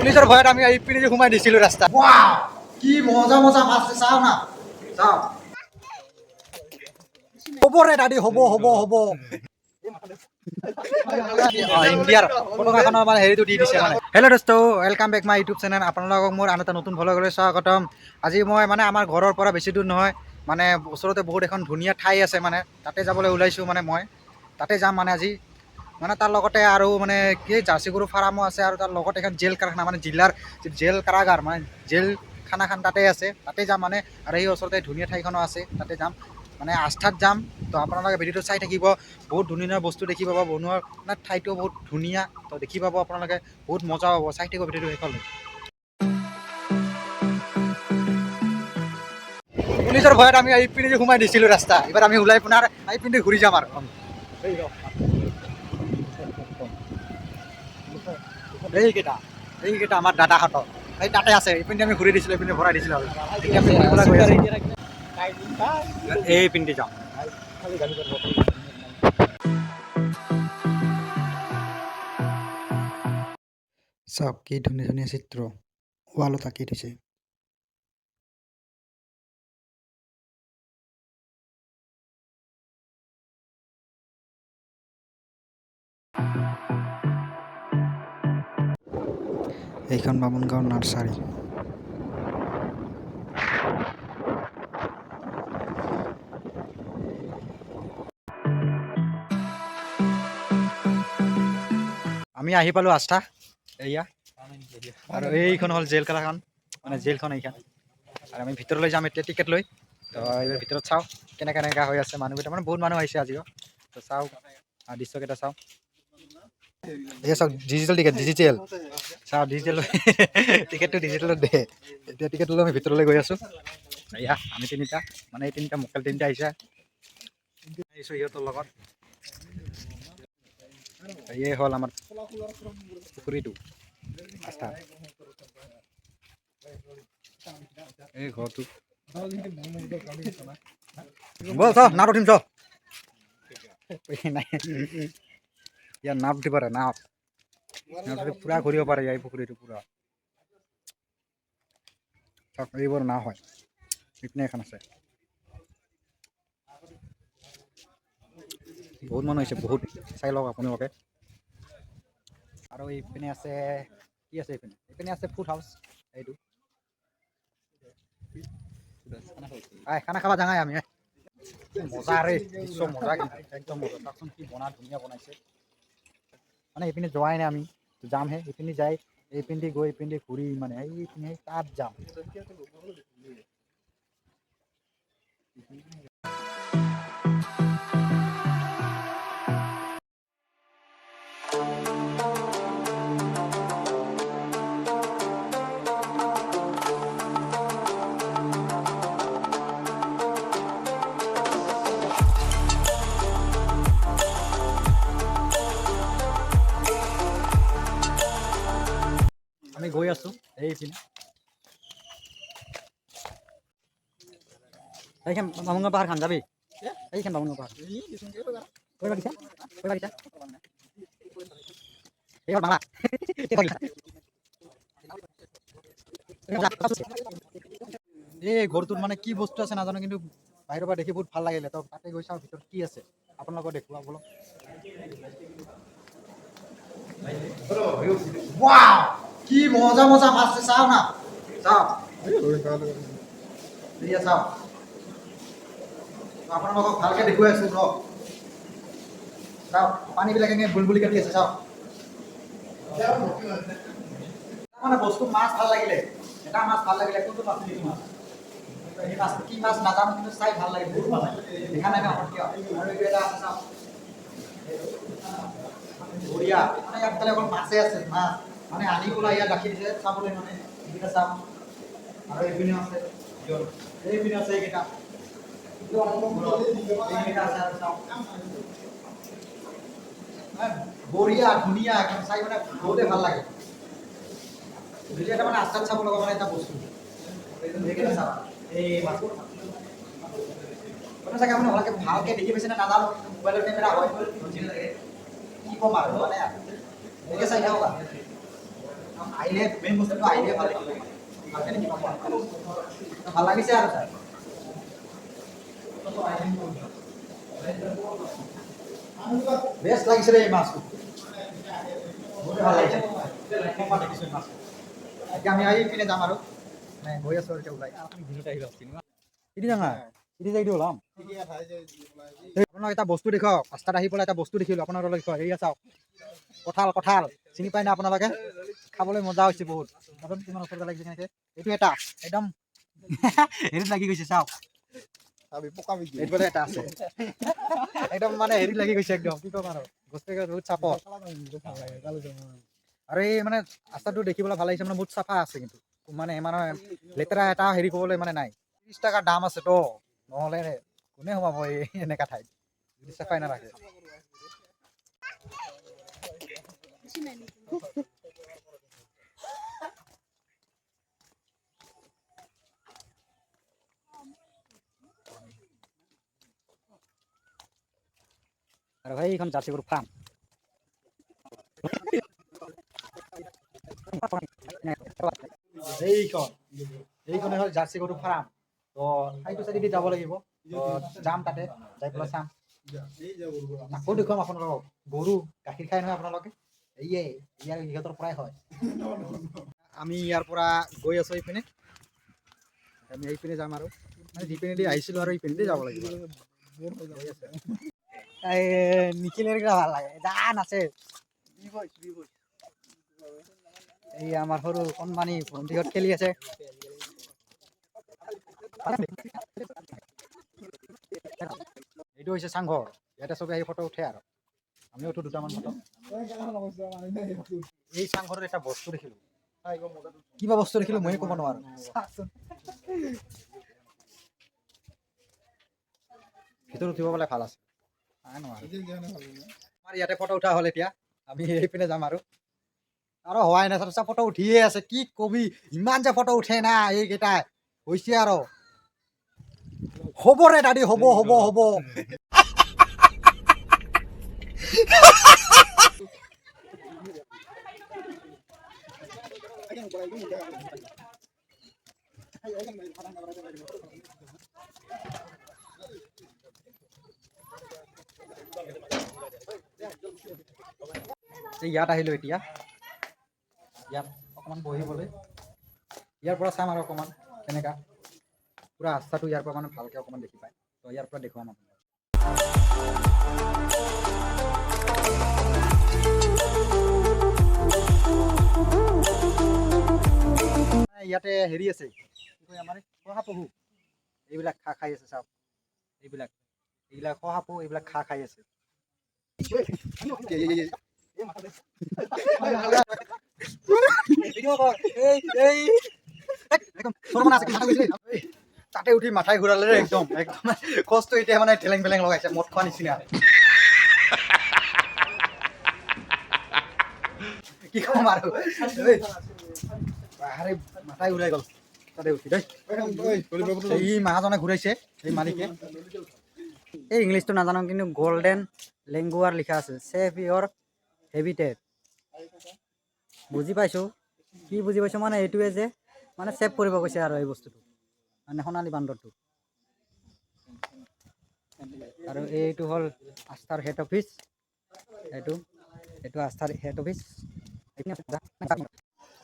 পুলিচৰ ভয়ত আমি এই পিনে সোমাই দিছিলোঁ ৰাস্তা। কি মজা মজা মাছ চাওঁ না, চাওঁ। হ'ব ৰে দাদী, হ'ব হ'ব হ'ব। ইণ্ডিয়াৰ পতাকাখনৰ মানে হেৰিটো দি দিছে মানে। হেল্ল' দোস্ত, welcome back my YouTube channel. আপোনালোকক মোৰ আন এটা নতুন ভ্লগলৈ স্বাগতম। আজি মই মানে আমাৰ ঘৰৰ পৰা বেছি দূৰ নহয়, মানে ওচৰতে বহুত এখন ধুনীয়া ঠাই আছে, মানে তাতে যাবলৈ ওলাইছোঁ। মানে মই তাতে যাম মানে আজি, মানে তাৰ লগতে আৰু মানে কি জাৰ্চি গৰু ফাৰ্মো আছে, আৰু তাৰ লগতে এখন জেল কাৰখানা, মানে জিলাৰ জেল কাৰাগাৰ, মানে জেল খানাখন তাতে আছে, তাতে যাম মানে। আৰু এই ওচৰতে ধুনীয়া ঠাইখনো আছে, তাতে যাম মানে আস্থাত যাম। তো আপোনালোকে ভিডিঅ'টো চাই থাকিব, বহুত ধুনীয়া ধুনীয়া বস্তু দেখি পাব, বনোৱাৰ মানে ঠাইটো বহুত ধুনীয়া, তো দেখি পাব আপোনালোকে, বহুত মজা পাব, চাই থাকিব ভিডিঅ'টো শেষলৈ। পুলিচৰ ভয়ত আমি এই পিনে সোমাই দিছিলোঁ ৰাস্তা, এইবাৰ আমি ওলাই পুনৰ এই পিনে ঘূৰি যাম আৰু। এইকেইটা আমাৰ দাদাহঁতৰ, এই তাতে আছে, এইপিনে আমি ঘূৰি দিছিলোঁ, এইপিনে ভৰাই দিছিলোঁ আৰু এতিয়া আমি ঘূৰিবলৈ গৈ আছোঁ। এই পিনে যাম। চাওক কি ধুনীয়া ধুনীয়া চিত্ৰ ৱালত আঁকি থৈছে। এইখন বামুণগাঁও নাৰ্চাৰী। আমি আহি পালোঁ আস্থা, এয়া আৰু এইখন হ'ল জেল কাৰাখান, মানে জেলখন এইখন। আৰু আমি ভিতৰলৈ যাম এতিয়া টিকেট লৈ। তো এইবাৰ ভিতৰত চাওঁ কেনেকা হৈ আছে মানুহকেইটা, মানে বহুত মানুহ আহিছে আজিও। তো চাওঁ দৃশ্যকেইটা চাওঁ। এয়া চাওক ডিজিটেল টিকেট, ডিজিটেল চাওক, ডিজিটেল টিকেটটো ডিজিটেলত দে। এতিয়া টিকেট লৈ আমি ভিতৰলৈ গৈ আছোঁ। এয়া আমি তিনিটা, মানে এই তিনিটা মোকাল তিনিটা আহিছোঁ সিহঁতৰ লগত। এই হ'ল আমাৰ পুখুৰীটো আস্থা, এই ঘৰটো। বল চ নাও উঠিম চ, নাই ইয়াৰ নাও উঠিব পাৰে, নাও পুৰা ঘূৰিব পাৰে এই পুখুৰীটো পুৰা। চাওক এইবোৰ নাও হয়, ইপিনে এখন আছে। বহুত মানুহ আহিছে, বহুত, চাই লওক আপোনালোকে। আৰু এইপিনে আছে, কি আছে এইপিনে, এইপিনে আছে ফুড হাউচ। এইটো খানা খাবা যাঙাই আমি, মজা ৰে দৃশ্য, মজা কিন্তু একদম মজা। চাওকচোন কি ধুনীয়া বনাইছে, মানে এইপিনে যোৱাই নাই আমি, যামহে। এইপিনে যাই এইপিনে গৈ এইপিনে ঘূৰি, মানে এইপিনে তাত যাম। আমি গৈ আছোঁ এইপিনে, এইখান বামুণগাঁও পাহাৰ খান যাবি, এইখান বামুণগাঁও পাহাৰ এই ঘৰটোত মানে কি বস্তু আছে নাজানো, কিন্তু বাহিৰৰ পৰা দেখি বহুত ভাল লাগিলে। তো তাতে গৈ চাওঁ ভিতৰত কি আছে, আপোনালোকক দেখুৱাব বলক। কি মজা মজা মাছ চাওঁ না, চাওঁ চাওঁ, আপোনালোকক ভালকে দেখুৱাই আছোঁ ৰ। চাওক পানীবিলাক এনেই বুলবুলি কাটি আছে, চাওক মানে বস্তু মাছ ভাল লাগিলে, এটা মাছ ভাল লাগিলে। কোনটো মাছ নেকি মাছ, এই মাছটো কি মাছ নাজানো, কিন্তু চাই ভাল লাগে, বহুত ভাল লাগে। দেখা নাই নহয় কিয়, আৰু এইটো এটা আছে চাওক, বঢ়িয়া। মানে ইয়াত খালি অকল মাছে আছে, মাছ মানে আনি পেলাই ইয়াত ৰাখি দিছে চাবলৈ, মানে এইকেইটা চাওক। আৰু এইপিনেও আছে, এইপিনে আছে এইকেইটা, এইকেইটা আছে আৰু চাওক, বঢ়িয়া ধুনীয়া একদম, চাই মানে বহুতে ভাল লাগে। এটা মানে আস্থাত চাব লগা মানে এটা বস্তু, এইকেইটা চাওক, এই মাছবোৰ চাগে আপুনি ভালকে দেখি পাইছে নে নাজানো, মোবাইলৰ কেমেৰা হয়, কি ক'ম আৰু মানে এনেকৈ চাই থাকক। আহিলে মেইন বস্তুটো আহিলে ভাল লাগিব ভালকৈ দেখিব পাম ভাল লাগিছে আৰু ছাৰ বেষ্ট লাগিছে দেই মাছটো বহুত ভাল লাগিছে মই দেখিছোঁ মাছটো এতিয়া আমি আহি পিনে যাম আৰু মানে গৈ আছোঁ আৰু এতিয়া ওলাই ইদি যাঙা ইদি যাই দিওঁ ওলাম আপোনাক এটা বস্তু দেখুৱাওক ৰাস্তাত আহি পেলাই এটা বস্তু দেখিলোঁ আপোনালোকে দেখুৱাওক এয়া চাওক কঁঠাল কঁঠাল চিনি পায় না আপোনালোকে খাবলৈ মজা হৈছে বহুত নতুন কিমান ওচৰতে লাগিছে কেনেকৈ এইটো এটা একদম হেৰিত লাগি গৈছে চাওক এইটো এটা আছে একদম মানে হেৰিত লাগি গৈছে একদম কি ক'ম আৰু বস্তু বহুত চাপৰ আৰু এই মানে ৰাস্তাটো দেখিবলৈ ভাল লাগিছে মানে বহুত চাফা আছে কিন্তু মানে মানে লেতেৰা এটা হেৰি ক'বলৈ মানে নাই 30 টকাৰ দাম আছে তো নহ'লে কোনে সোমাব এই এনেকুৱা ঠাইত যদি চাফাই নাৰাখে আৰু ভাই এইখন জাৰ্চি গৰুৰ ফাৰ্ম এইখন হ'ল জাৰ্চি গৰুৰ ফাৰ্ম তো সেইটো চাইডেদি যাব লাগিব যাম তাতে যাই পেলাই চাম আকৌ দেখুৱাম আপোনালোকক গৰু গাখীৰ খাই নহয় আপোনালোকে ইহঁতৰ পৰাই হয় আমি ইয়াৰ পৰা গৈ আছোঁ এইপিনে আমি এইপিনে যাম আৰু মানে যিপিনেদি আহিছিলোঁ আৰু এইপিনেদি যাব লাগিব নিখিলেৰ ভাল লাগে জান আছে এই আমাৰ সৰু কণমানি ভণ্টিহঁত খেলি আছে এইটো হৈছে চাংঘৰ ইয়াতে চবে আহি ফটো উঠে আৰু আমিও উঠো দুটামান ফটো এই চাংঘৰত এটা বস্তু দেখিলোঁ কিবা বস্তু দেখিলোঁ ময়ে ক'ব নোৱাৰো ভিতৰত উঠিব পালে ভাল আছে আমাৰ ইয়াতে ফটো উঠা হ'ল এতিয়া আমি এইপিনে যাম আৰু হোৱাই নাই ফটো উঠিয়ে আছে কি কবি ইমান যে ফটো উঠে না এইকেইটাই হৈছে আৰু হ'ব ৰে দাদী হ'ব হ'ব হ'ব ইয়াত আহিলোঁ এতিয়া ইয়াত অকণমান বহিবলৈ ইয়াৰ পৰা চাম আৰু অকণমান কেনেকা পুৰা ৰাস্তাটো ইয়াৰ পৰা মানে ভালকৈ অকণমান দেখি পায় তো ইয়াৰ পৰা দেখুৱাম আপোনাক ইয়াতে হেৰি আছে কি কয় আমাৰ শহাপহু এইবিলাক খাই আছে চাওক এইবিলাক শহাপহু এইবিলাক খাই আছে তাতে উঠি মাথাই ঘূৰালে একদম একদম কষ্ট এতিয়া মানে ঠেলেং পেলেং লগাইছে মদ খোৱা নিচিনা কি কম আৰু মাথাই ঘূৰাই গ'ল তাতে উঠি দেই এই মাহাজনে ঘূৰাইছে এই মালিকে এই ইংলিছটো নাজানো কিন্তু গল্ডেন লেংগুৱাৰ লিখা আছে ছেভ ইয়ৰ হেবিটেট বুজি পাইছোঁ কি বুজি পাইছোঁ মানে এইটোৱে যে মানে ছেভ কৰিব কৈছে আৰু এই বস্তুটো মানে সোণালী বান্দৰটো আৰু এইটো হ'ল আস্থাৰ হেড অফিচ এইটো আস্থাৰ হেড অফিচ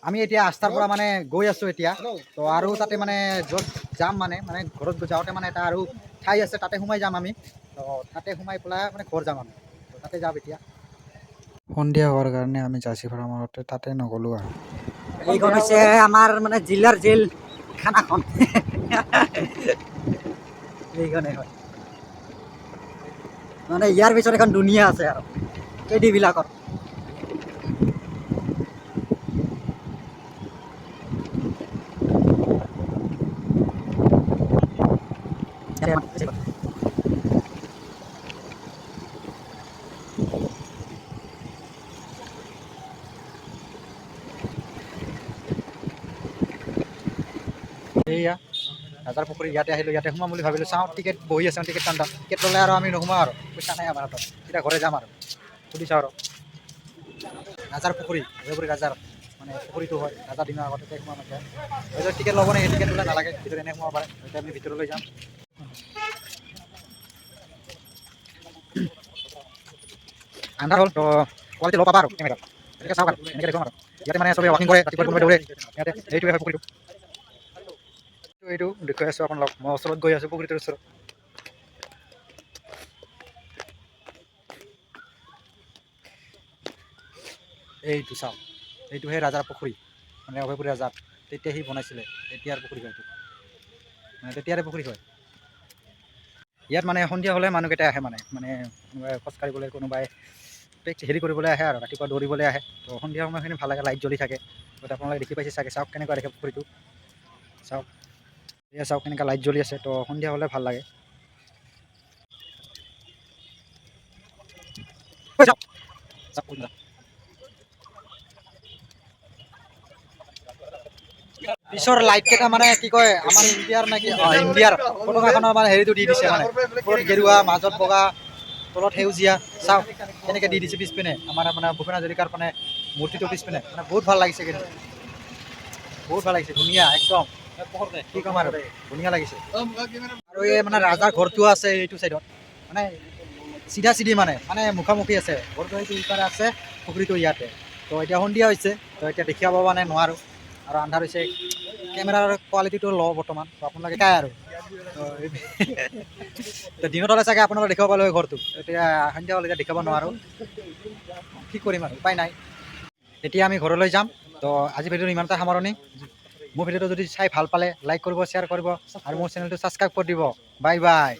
আমি এতিয়া আস্থাৰ পৰা মানে গৈ আছোঁ এতিয়া তো আৰু তাতে মানে য'ত যাম মানে ঘৰত যাওঁতে মানে এটা আৰু ঠাই আছে তাতে সোমাই যাম আমি তো তাতে সোমাই পেলাই মানে ঘৰ যাম আমি তো তাতে যাম এতিয়া সন্ধিয়া হোৱাৰ কাৰণে আমি জাৰ্চি ফাৰ্মতে তাতে নগ'লোঁ আৰু এইখন হৈছে আমাৰ মানে জিলাৰ জেল খানাখন এইখনে হয় মানে ইয়াৰ পিছত এখন দুনীয়া আছে আৰু কেইদিবিলাকত এইয়া ৰাজাৰ পুখুৰী ইয়াতে আহিলোঁ ইয়াতে সোমাম বুলি ভাবিলোঁ চাওঁ টিকেট বহি আছে টিকেট কাউণ্টাৰ টিকেট ল'লে আৰু আমি নোসোমাওঁ আৰু পইচা নাই আমাৰ হাতত এতিয়া ঘৰে যাম আৰু সুধি চাওঁ আৰু ৰাজাৰ পুখুৰী ৰাজাৰ মানে পুখুৰীটো হয় ৰাজা দিনৰ আগতে সোমাব লাগে তাৰপিছত টিকেট ল'ব নে সেই টিকেট ল'লে নালাগে ভিতৰত এনে সোমাব পাৰে এতিয়া আমি ভিতৰলৈ যাম আন্ধাৰ হ'ল তো কোৱালিটি ল'ব পাবা আৰু কেমেৰা এনেকৈ চাওক আৰু এনেকৈ দেখুৱাম আৰু ইয়াতে মানে চবেই ৱাকিং কৰে ৰাতিপুৱা কোনোবাই দৌৰে ইয়াতে এইটোৱে হয় পুখুৰীটো এইটো দেখুৱাই আছোঁ আপোনালোক মই ওচৰত গৈ আছোঁ পুখুৰীটোৰ ওচৰত এইটো চাওক এইটোহে ৰাজাৰ পুখুৰী মানে অভয়পুৰী ৰাজাৰ তেতিয়া সি বনাইছিলে তেতিয়াৰ পুখুৰী হয় এইটো মানে তেতিয়াৰে পুখুৰী হয় ইয়াত মানে সন্ধিয়া হ'লে মানুহকেইটা আহে মানে কোনোবাই খোজকাঢ়িবলৈ কোনোবাই হেৰি কৰিবলৈ আহে আৰু ৰাতিপুৱা দৌৰিবলৈ আহে তো সন্ধিয়া সময়খিনি ভাল লাগে লাইট জ্বলি থাকে তো আপোনালোকে দেখি পাইছে চাগে চাওক কেনেকুৱা দেখে পুখুৰীটো চাওক এয়া চাওক কেনেকুৱা লাইট জ্বলি আছে তো সন্ধিয়া হ'লে ভাল লাগে পিছৰ লাইট কেইটা মানে কি কয় আমাৰ ইণ্ডিয়াৰ নে কি ইণ্ডিয়াৰ পতাকাখনৰ মানে হেৰিটো দি দিছে মানে ওপৰত গেৰুৱা মাজত বগা তলত সেউজীয়া চাওক কেনেকৈ দি দিছে পিছপিনে আমাৰ মানে ভূপেন হাজৰিকাৰ মানে মূৰ্তিটো পিছপিনে মানে বহুত ভাল লাগিছে কিন্তু বহুত ভাল লাগিছে ধুনীয়া একদম কি ক'ম আৰু ধুনীয়া লাগিছে আৰু এই মানে ৰাজাৰ ঘৰটো আছে এইটো চাইডত মানে চিধা চিধি মানে মুখামুখি আছে ঘৰটো সেইটো ইপাৰে আছে পুখুৰীটো ইয়াতে তো এতিয়া সন্ধিয়া হৈছে তো এতিয়া দেখিব মানে নোৱাৰোঁ আৰু আন্ধাৰ হৈছে কেমেৰাৰ কোৱালিটিটো ল' বৰ্তমান তো আপোনালোকে চাই আৰু তো দিনত হ'লে চাগে আপোনালোকে দেখিব পালে ঘৰটো এতিয়া সন্ধিয়া হ'লে এতিয়া দেখাব নোৱাৰোঁ কি কৰিম আৰু উপায় নাই এতিয়া আমি ঘৰলৈ যাম তো আজি ভিডিঅ'টো ইমানটা সামৰণি মোৰ ভিডিঅ'টো যদি চাই ভাল পালে লাইক কৰিব শ্বেয়াৰ কৰিব আৰু মোৰ চেনেলটো ছাবস্ক্ৰাইব কৰি দিব বাই বাই